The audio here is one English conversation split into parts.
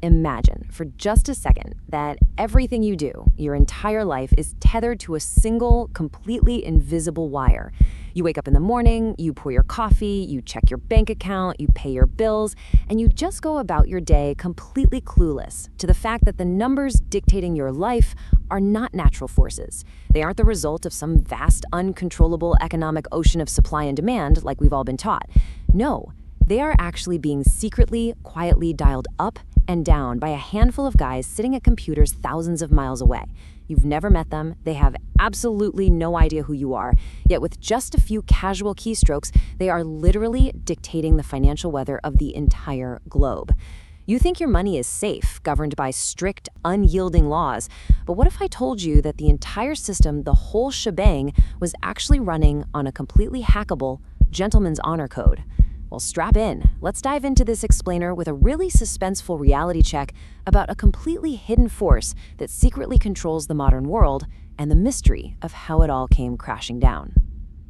Imagine for just a second that everything you do, your entire life, is tethered to a single, completely invisible wire. You wake up in the morning, you pour your coffee, you check your bank account, you pay your bills, and you just go about your day completely clueless to the fact that the numbers dictating your life are not natural forces. They aren't the result of some vast, uncontrollable economic ocean of supply and demand like we've all been taught. No, they are actually being secretly, quietly dialed up and down by a handful of guys sitting at computers thousands of miles away. You've never met them, they have absolutely no idea who you are, yet with just a few casual keystrokes, they are literally dictating the financial weather of the entire globe. You think your money is safe, governed by strict, unyielding laws, but what if I told you that the entire system, the whole shebang, was actually running on a completely hackable gentleman's honor code? Well, strap in. Let's dive into this explainer with a really suspenseful reality check about a completely hidden force that secretly controls the modern world and the mystery of how it all came crashing down.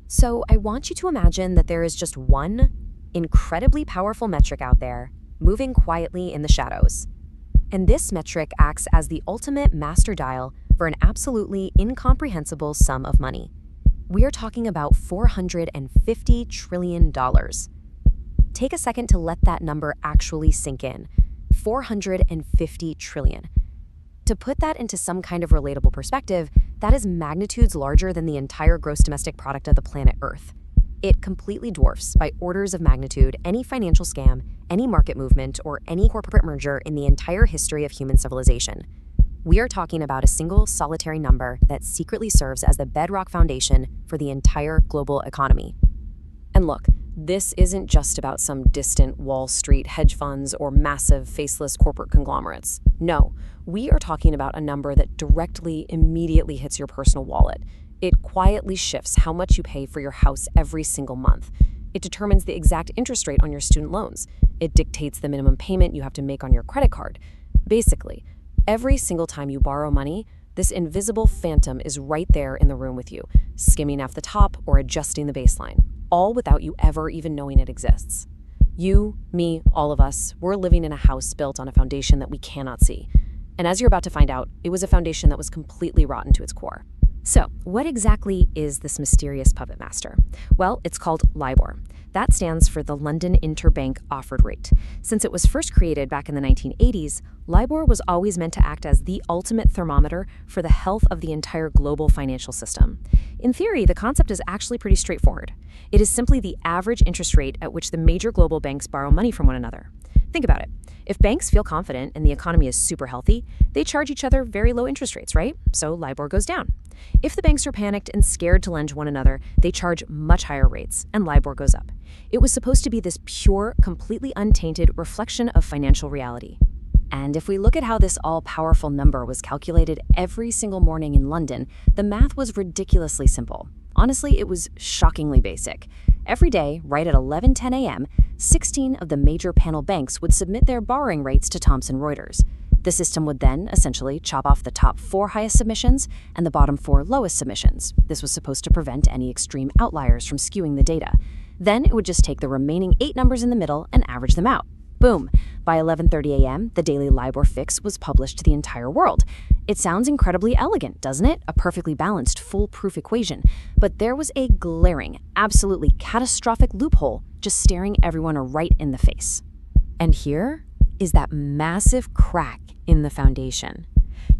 So I want you to imagine that there is just one incredibly powerful metric out there, moving quietly in the shadows. And this metric acts as the ultimate master dial for an absolutely incomprehensible sum of money. We are talking about $450 trillion. Take a second to let that number actually sink in. 450 trillion. To put that into some kind of relatable perspective, that is magnitudes larger than the entire gross domestic product of the planet Earth. It completely dwarfs, by orders of magnitude, any financial scam, any market movement, or any corporate merger in the entire history of human civilization. We are talking about a single solitary number that secretly serves as the bedrock foundation for the entire global economy. And look, this isn't just about some distant Wall Street hedge funds or massive faceless corporate conglomerates. No, we are talking about a number that directly, immediately hits your personal wallet. It quietly shifts how much you pay for your house every single month. It determines the exact interest rate on your student loans. It dictates the minimum payment you have to make on your credit card. Basically, every single time you borrow money, this invisible phantom is right there in the room with you, skimming off the top or adjusting the baseline, all without you ever even knowing it exists. You, me, all of us, we're living in a house built on a foundation that we cannot see. And as you're about to find out, it was a foundation that was completely rotten to its core. So, what exactly is this mysterious puppet master? Well, it's called Libor. That stands for the London Interbank Offered Rate. Since it was first created back in the 1980s, Libor was always meant to act as the ultimate thermometer for the health of the entire global financial system. In theory, the concept is actually pretty straightforward. It is simply the average interest rate at which the major global banks borrow money from one another. Think about it. If banks feel confident and the economy is super healthy, they charge each other very low interest rates, right? So Libor goes down. If the banks are panicked and scared to lend to one another, they charge much higher rates, and Libor goes up. It was supposed to be this pure, completely untainted reflection of financial reality. And if we look at how this all-powerful number was calculated every single morning in London, the math was ridiculously simple. Honestly, it was shockingly basic. Every day, right at 11:10 a.m., 16 of the major panel banks would submit their borrowing rates to Thomson Reuters. The system would then, essentially, chop off the top 4 highest submissions and the bottom 4 lowest submissions. This was supposed to prevent any extreme outliers from skewing the data. Then it would just take the remaining 8 numbers in the middle and average them out. Boom! By 11:30 a.m., the daily Libor fix was published to the entire world. It sounds incredibly elegant, doesn't it? A perfectly balanced, foolproof equation. But there was a glaring, absolutely catastrophic loophole just staring everyone right in the face. And here is that massive crack in the foundation.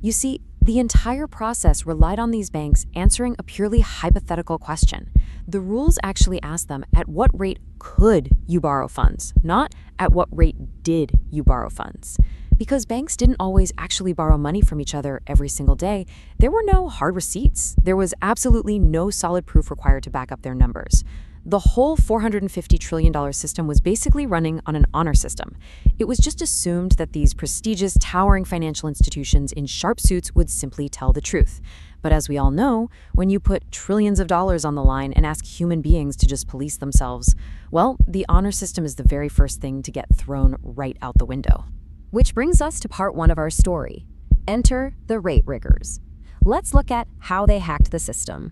You see, the entire process relied on these banks answering a purely hypothetical question. The rules actually asked them, at what rate could you borrow funds, not at what rate did you borrow funds. Because banks didn't always actually borrow money from each other every single day, there were no hard receipts. There was absolutely no solid proof required to back up their numbers. The whole $450 trillion system was basically running on an honor system. It was just assumed that these prestigious, towering financial institutions in sharp suits would simply tell the truth. But as we all know, when you put trillions of dollars on the line and ask human beings to just police themselves, well, the honor system is the very first thing to get thrown right out the window. Which brings us to part 1 of our story. Enter the rate riggers. Let's look at how they hacked the system.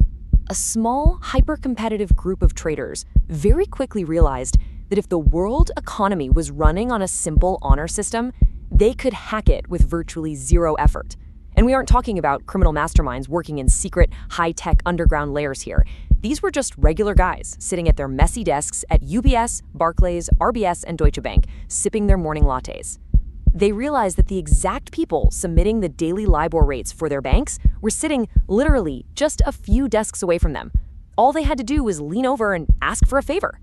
A small, hyper-competitive group of traders very quickly realized that if the world economy was running on a simple honor system, they could hack it with virtually zero effort. And we aren't talking about criminal masterminds working in secret, high-tech underground layers here. These were just regular guys sitting at their messy desks at UBS, Barclays, RBS, and Deutsche Bank, sipping their morning lattes. They realized that the exact people submitting the daily Libor rates for their banks were sitting literally just a few desks away from them. All they had to do was lean over and ask for a favor.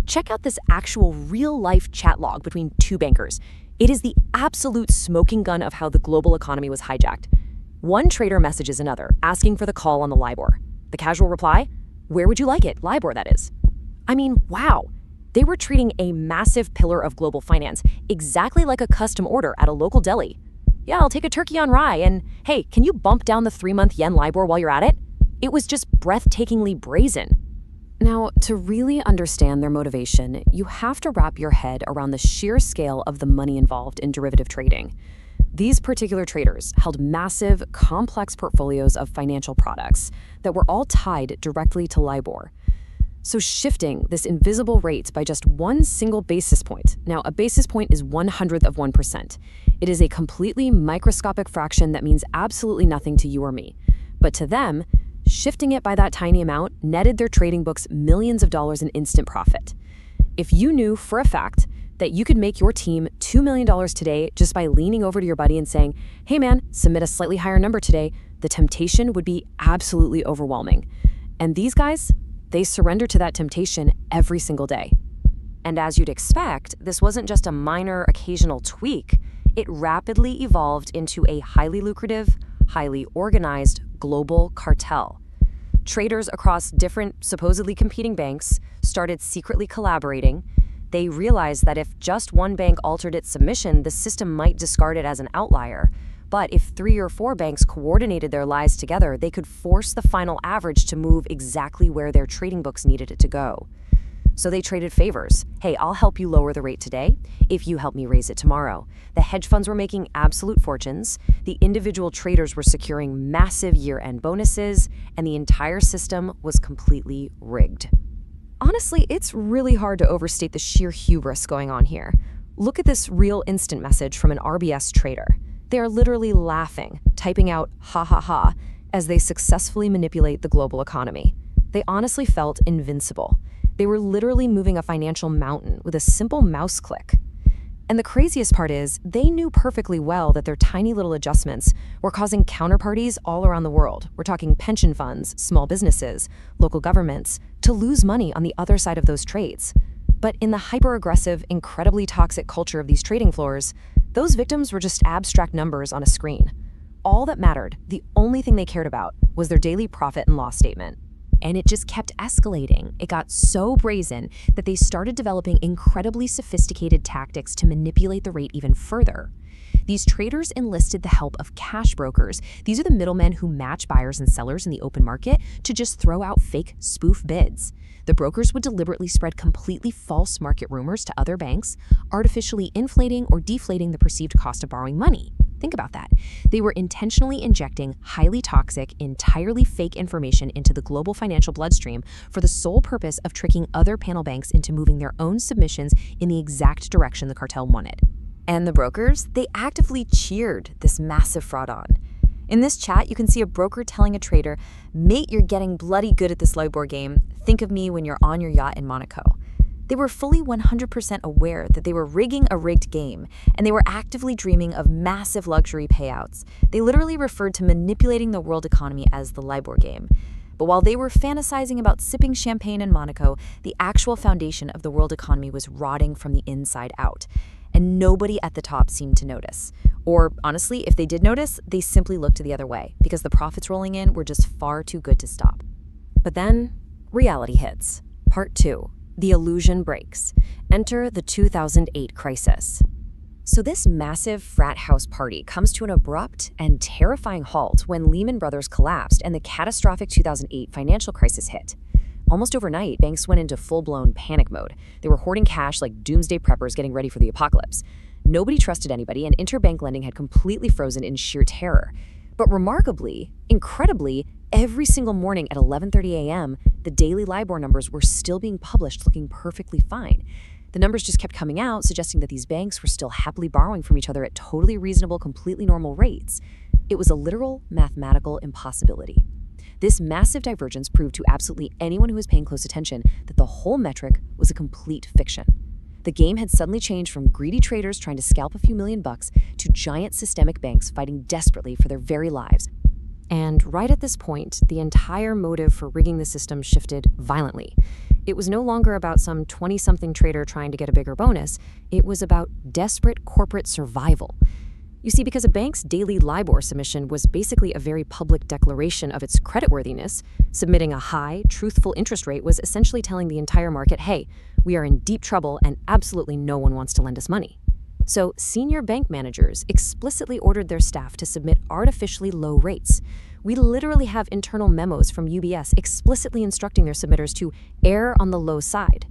Check out this actual real-life chat log between two bankers. It is the absolute smoking gun of how the global economy was hijacked. One trader messages another, asking for the call on the Libor. The casual reply, "Where would you like it? Libor, that is." I mean, wow. They were treating a massive pillar of global finance exactly like a custom order at a local deli. "Yeah, I'll take a turkey on rye, and hey, can you bump down the 3-month yen Libor while you're at it?" It was just breathtakingly brazen. Now, to really understand their motivation, you have to wrap your head around the sheer scale of the money involved in derivative trading. These particular traders held massive, complex portfolios of financial products that were all tied directly to Libor. So shifting this invisible rate by just one single basis point. Now, a basis point is 1/100th of 1%. It is a completely microscopic fraction that means absolutely nothing to you or me. But to them, shifting it by that tiny amount netted their trading books millions of dollars in instant profit. If you knew for a fact that you could make your team $2 million today just by leaning over to your buddy and saying, "Hey man, submit a slightly higher number today," the temptation would be absolutely overwhelming. And these guys, they surrender to that temptation every single day. And as you'd expect, this wasn't just a minor occasional tweak. It rapidly evolved into a highly lucrative, highly organized global cartel. Traders across different supposedly competing banks started secretly collaborating. They realized that if just one bank altered its submission, the system might discard it as an outlier. But if 3 or 4 banks coordinated their lies together, they could force the final average to move exactly where their trading books needed it to go. So they traded favors. "Hey, I'll help you lower the rate today if you help me raise it tomorrow." The hedge funds were making absolute fortunes, the individual traders were securing massive year-end bonuses, and the entire system was completely rigged. Honestly, it's really hard to overstate the sheer hubris going on here. Look at this real instant message from an RBS trader. They are literally laughing, typing out "ha ha ha" as they successfully manipulate the global economy. They honestly felt invincible. They were literally moving a financial mountain with a simple mouse click. And the craziest part is, they knew perfectly well that their tiny little adjustments were causing counterparties all around the world, we're talking pension funds, small businesses, local governments, to lose money on the other side of those trades. But in the hyper-aggressive, incredibly toxic culture of these trading floors, those victims were just abstract numbers on a screen. All that mattered, the only thing they cared about, was their daily profit and loss statement. And it just kept escalating. It got so brazen that they started developing incredibly sophisticated tactics to manipulate the rate even further. These traders enlisted the help of cash brokers. These are the middlemen who match buyers and sellers in the open market to just throw out fake spoof bids. The brokers would deliberately spread completely false market rumors to other banks, artificially inflating or deflating the perceived cost of borrowing money. Think about that. They were intentionally injecting highly toxic, entirely fake information into the global financial bloodstream for the sole purpose of tricking other panel banks into moving their own submissions in the exact direction the cartel wanted. And the brokers, they actively cheered this massive fraud on. In this chat, you can see a broker telling a trader, "Mate, you're getting bloody good at this Libor game. Think of me when you're on your yacht in Monaco." They were fully 100% aware that they were rigging a rigged game, and they were actively dreaming of massive luxury payouts. They literally referred to manipulating the world economy as the Libor game. But while they were fantasizing about sipping champagne in Monaco, the actual foundation of the world economy was rotting from the inside out. And nobody at the top seemed to notice. Or honestly, if they did notice, they simply looked the other way, because the profits rolling in were just far too good to stop. But then, reality hits. Part 2. The illusion breaks. Enter the 2008 crisis. So this massive frat house party comes to an abrupt and terrifying halt when Lehman Brothers collapsed and the catastrophic 2008 financial crisis hit. Almost overnight, banks went into full-blown panic mode. They were hoarding cash like doomsday preppers getting ready for the apocalypse. Nobody trusted anybody, and interbank lending had completely frozen in sheer terror. But remarkably, incredibly, every single morning at 11:30 a.m., the daily Libor numbers were still being published looking perfectly fine. The numbers just kept coming out, suggesting that these banks were still happily borrowing from each other at totally reasonable, completely normal rates. It was a literal mathematical impossibility. This massive divergence proved to absolutely anyone who was paying close attention that the whole metric was a complete fiction. The game had suddenly changed from greedy traders trying to scalp a few $1,000,000 to giant systemic banks fighting desperately for their very lives. And right at this point, the entire motive for rigging the system shifted violently. It was no longer about some 20-something trader trying to get a bigger bonus. It was about desperate corporate survival. You see, because a bank's daily Libor submission was basically a very public declaration of its creditworthiness, submitting a high, truthful interest rate was essentially telling the entire market, hey, we are in deep trouble and absolutely no one wants to lend us money. So senior bank managers explicitly ordered their staff to submit artificially low rates. We literally have internal memos from UBS explicitly instructing their submitters to err on the low side.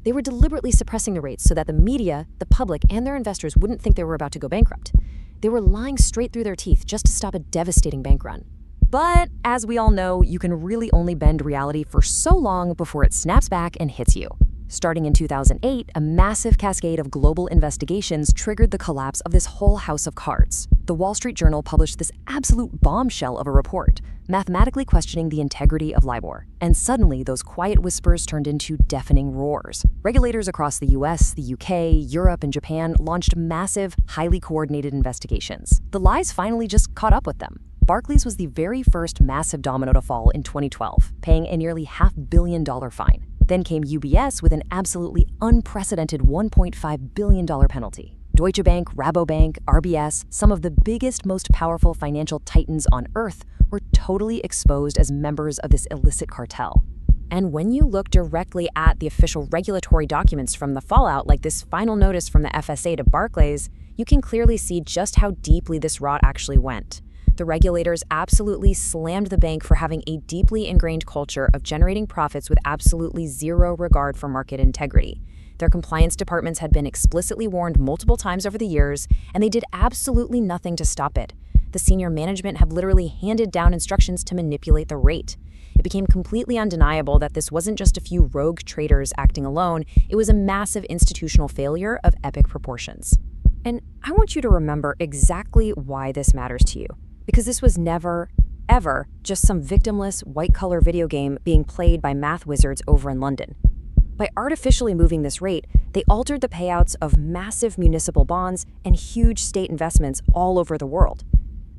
They were deliberately suppressing the rates so that the media, the public, and their investors wouldn't think they were about to go bankrupt. They were lying straight through their teeth just to stop a devastating bank run. But as we all know, you can really only bend reality for so long before it snaps back and hits you. Starting in 2008, a massive cascade of global investigations triggered the collapse of this whole house of cards. The Wall Street Journal published this absolute bombshell of a report, mathematically questioning the integrity of Libor. And suddenly, those quiet whispers turned into deafening roars. Regulators across the US, the UK, Europe, and Japan launched massive, highly coordinated investigations. The lies finally just caught up with them. Barclays was the very first massive domino to fall in 2012, paying a nearly $500 million fine. Then came UBS with an absolutely unprecedented $1.5 billion penalty. Deutsche Bank, Rabobank, RBS, some of the biggest, most powerful financial titans on earth, were totally exposed as members of this illicit cartel. And when you look directly at the official regulatory documents from the fallout, like this final notice from the FSA to Barclays, you can clearly see just how deeply this rot actually went. The regulators absolutely slammed the bank for having a deeply ingrained culture of generating profits with absolutely zero regard for market integrity. Their compliance departments had been explicitly warned multiple times over the years, and they did absolutely nothing to stop it. The senior management have literally handed down instructions to manipulate the rate. It became completely undeniable that this wasn't just a few rogue traders acting alone, it was a massive institutional failure of epic proportions. And I want you to remember exactly why this matters to you. Because this was never, ever just some victimless white-collar video game being played by math wizards over in London. By artificially moving this rate, they altered the payouts of massive municipal bonds and huge state investments all over the world.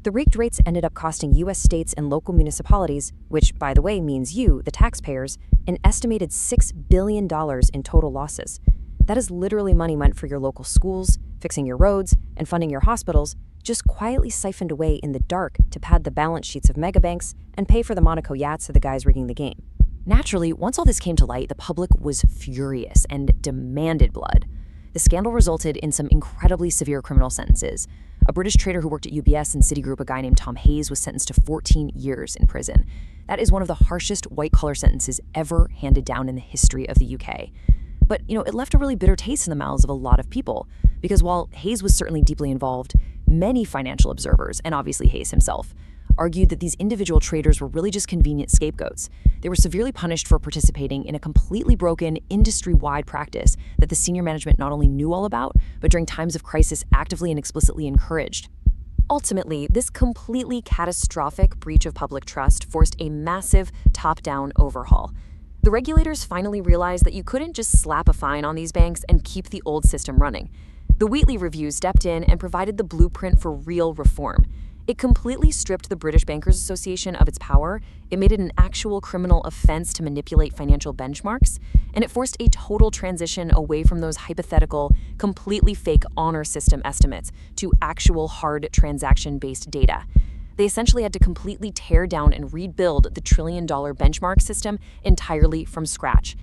The rigged rates ended up costing U.S. states and local municipalities, which, by the way, means you, the taxpayers, an estimated $6 billion in total losses. That is literally money meant for your local schools, fixing your roads, and funding your hospitals, just quietly siphoned away in the dark to pad the balance sheets of megabanks and pay for the Monaco yachts of the guys rigging the game. Naturally, once all this came to light, the public was furious and demanded blood. The scandal resulted in some incredibly severe criminal sentences. A British trader who worked at UBS and Citigroup, a guy named Tom Hayes, was sentenced to 14 years in prison. That is one of the harshest white-collar sentences ever handed down in the history of the UK. But, it left a really bitter taste in the mouths of a lot of people, because while Hayes was certainly deeply involved, many financial observers, and obviously Hayes himself, argued that these individual traders were really just convenient scapegoats. They were severely punished for participating in a completely broken, industry-wide practice that the senior management not only knew all about, but during times of crisis actively and explicitly encouraged. Ultimately, this completely catastrophic breach of public trust forced a massive top-down overhaul. The regulators finally realized that you couldn't just slap a fine on these banks and keep the old system running. The Wheatley review stepped in and provided the blueprint for real reform. It completely stripped the British Bankers Association of its power, it made it an actual criminal offense to manipulate financial benchmarks, and it forced a total transition away from those hypothetical, completely fake honor system estimates to actual hard transaction-based data. They essentially had to completely tear down and rebuild the trillion-dollar benchmark system entirely from scratch.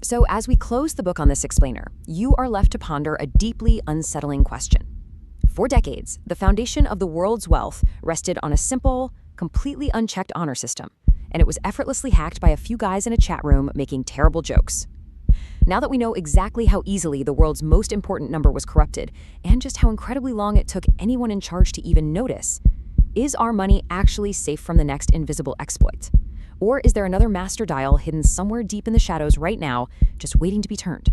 So as we close the book on this explainer, you are left to ponder a deeply unsettling question. For decades, the foundation of the world's wealth rested on a simple, completely unchecked honor system, and it was effortlessly hacked by a few guys in a chat room making terrible jokes. Now that we know exactly how easily the world's most important number was corrupted, and just how incredibly long it took anyone in charge to even notice, is our money actually safe from the next invisible exploit? Or is there another master dial hidden somewhere deep in the shadows right now, just waiting to be turned?